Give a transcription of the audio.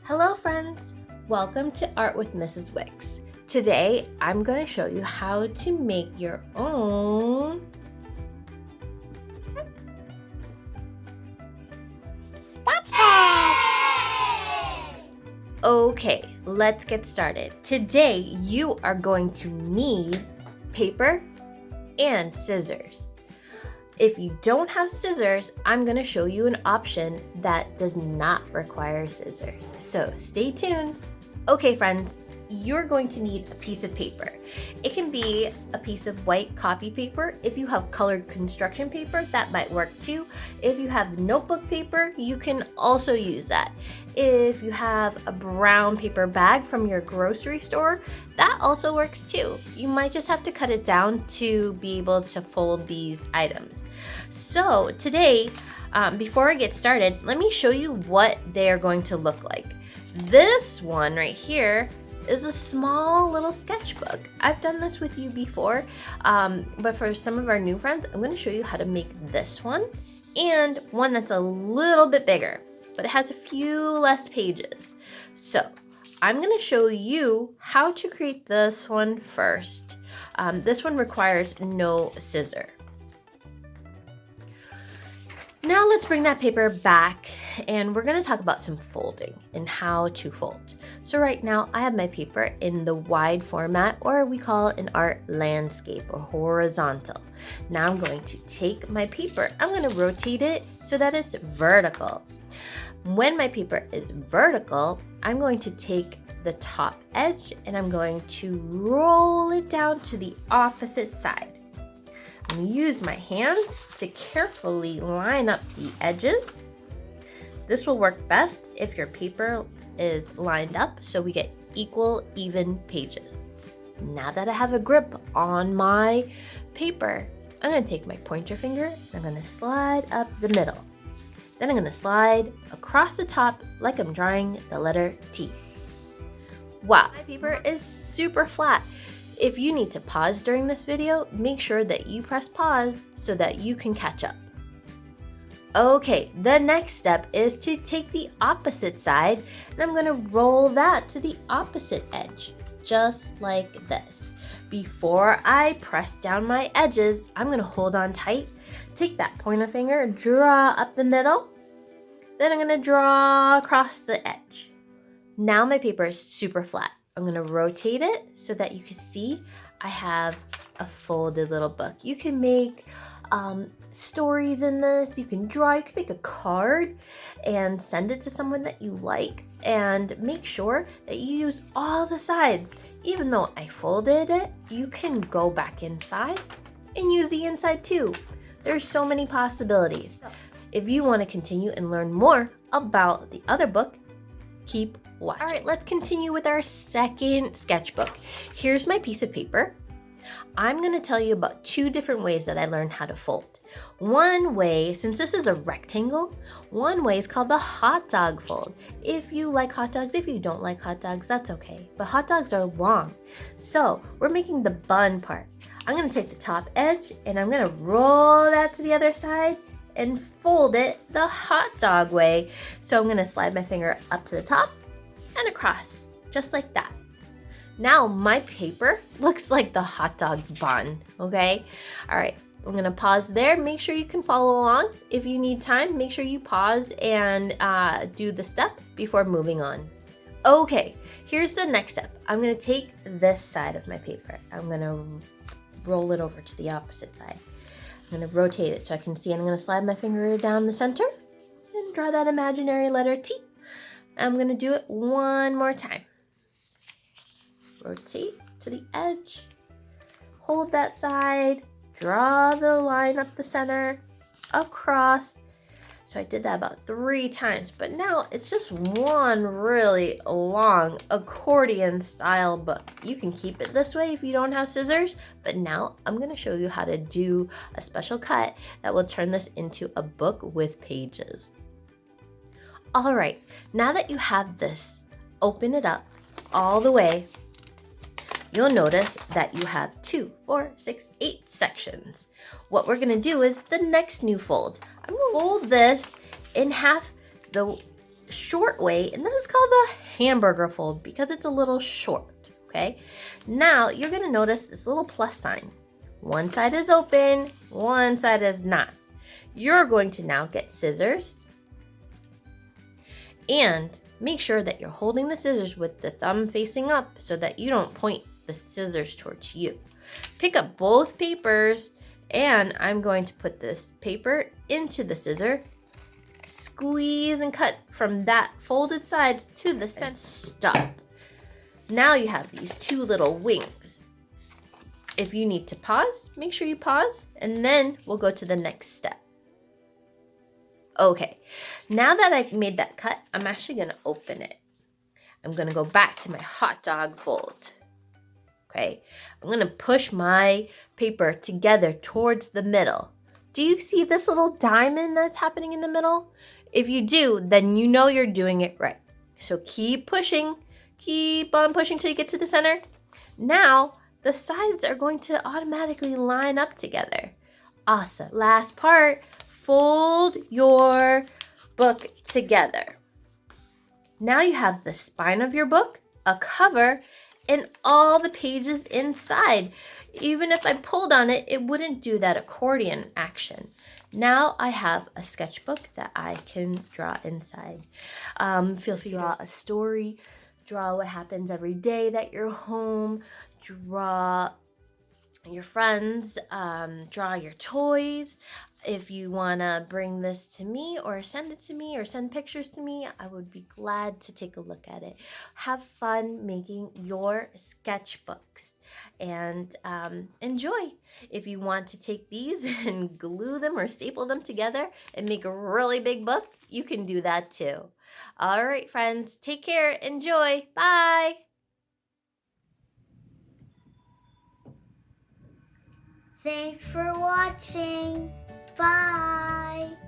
Hello friends, welcome to Art with Mrs. Wicks. Today I'm going to show you how to make your own Sketchbooks! Okay, let's get started. Today you are going to need paper and scissors. If you don't have scissors, I'm going to show you an option that does not require scissors. So stay tuned. Okay friends, you're going to need a piece of paper. It can be a piece of white copy paper. If you have colored construction paper, that might work too. If you have notebook paper, you can also use that. If you have a brown paper bag from your grocery store, that also works too. You might just have to cut it down to be able to fold these items. So today, before I get started, let me show you what they're going to look like. This one right here is a small little sketchbook. I've done this with you before, but for some of our new friends, I'm going to show you how to make this one and one that's a little bit bigger, but it has a few less pages. So I'm going to show you how to create this one first. This one requires no scissor. Now let's bring that paper back and we're going to talk about some folding and how to fold. So right now I have my paper in the wide format, or we call it in art landscape or horizontal. Now I'm going to take my paper, I'm going to rotate it so that it's vertical. When my paper is vertical, I'm going to take the top edge and I'm going to roll it down to the opposite side. I'm going to use my hands to carefully line up the edges. This will work best if your paper is lined up so we get equal, even pages. Now that I have a grip on my paper, I'm going to take my pointer finger and I'm going to slide up the middle. Then I'm going to slide across the top like I'm drawing the letter T. Wow, my paper is super flat. If you need to pause during this video, make sure that you press pause so that you can catch up. Okay, the next step is to take the opposite side and I'm going to roll that to the opposite edge, just like this. Before I press down my edges, I'm going to hold on tight, take that pointer finger, draw up the middle, then I'm going to draw across the edge. Now my paper is super flat. I'm going to rotate it so that you can see I have a folded little book. You can make stories in this, you can draw, you can make a card and send it to someone that you like, and make sure that you use all the sides. Even though I folded it, you can go back inside and use the inside too. There's so many possibilities. If you want to continue and learn more about the other book, keep watching. All right, let's continue with our second sketchbook. Here's my piece of paper. I'm going to tell you about two different ways that I learned how to fold. One way, since this is a rectangle, one way is called the hot dog fold. If you like hot dogs, if you don't like hot dogs, that's okay. But hot dogs are long. So we're making the bun part. I'm going to take the top edge and I'm going to roll that to the other side and fold it the hot dog way. So I'm going to slide my finger up to the top and across, just like that. Now my paper looks like the hot dog bun, okay? All right, I'm gonna pause there. Make sure you can follow along. If you need time, make sure you pause and do the step before moving on. Okay, here's the next step. I'm gonna take this side of my paper. I'm gonna roll it over to the opposite side. I'm gonna rotate it so I can see. I'm gonna slide my finger down the center and draw that imaginary letter T. I'm gonna do it one more time. Rotate to the edge, hold that side, draw the line up the center, across. So I did that about 3 times, but now it's just one really long accordion style book. You can keep it this way if you don't have scissors, but now I'm going to show you how to do a special cut that will turn this into a book with pages. All right, now that you have this, open it up all the way. You'll notice that you have 2, 4, 6, 8 sections. What we're gonna do is the next new fold. I'm gonna fold this in half. The short way, and this is called the hamburger fold because it's a little short, okay? Now you're gonna notice this little plus sign. One side is open, one side is not. You're going to now get scissors and make sure that you're holding the scissors with the thumb facing up so that you don't point the scissors towards you. Pick up both papers, and I'm going to put this paper into the scissor, squeeze and cut from that folded side to the center. Stop. Now you have these two little wings. If you need to pause, make sure you pause, and then we'll go to the next step. Okay, now that I've made that cut, I'm actually gonna open it. I'm gonna go back to my hot dog fold. Okay, I'm gonna push my paper together towards the middle. Do you see this little diamond that's happening in the middle? If you do, then you know you're doing it right. So keep pushing, keep on pushing till you get to the center. Now, the sides are going to automatically line up together. Awesome. Last part, fold your book together. Now you have the spine of your book, a cover, and all the pages inside. Even if I pulled on it, it wouldn't do that accordion action. Now I have a sketchbook that I can draw inside. Feel free to draw a story, draw what happens every day that you're home, draw your friends, draw your toys. If you want to bring this to me or send it to me or send pictures to me, I would be glad to take a look at it. Have fun making your sketchbooks and enjoy. If you want to take these and glue them or staple them together and make a really big book, you can do that too. All right, friends, take care. Enjoy. Bye. Thanks for watching. Bye.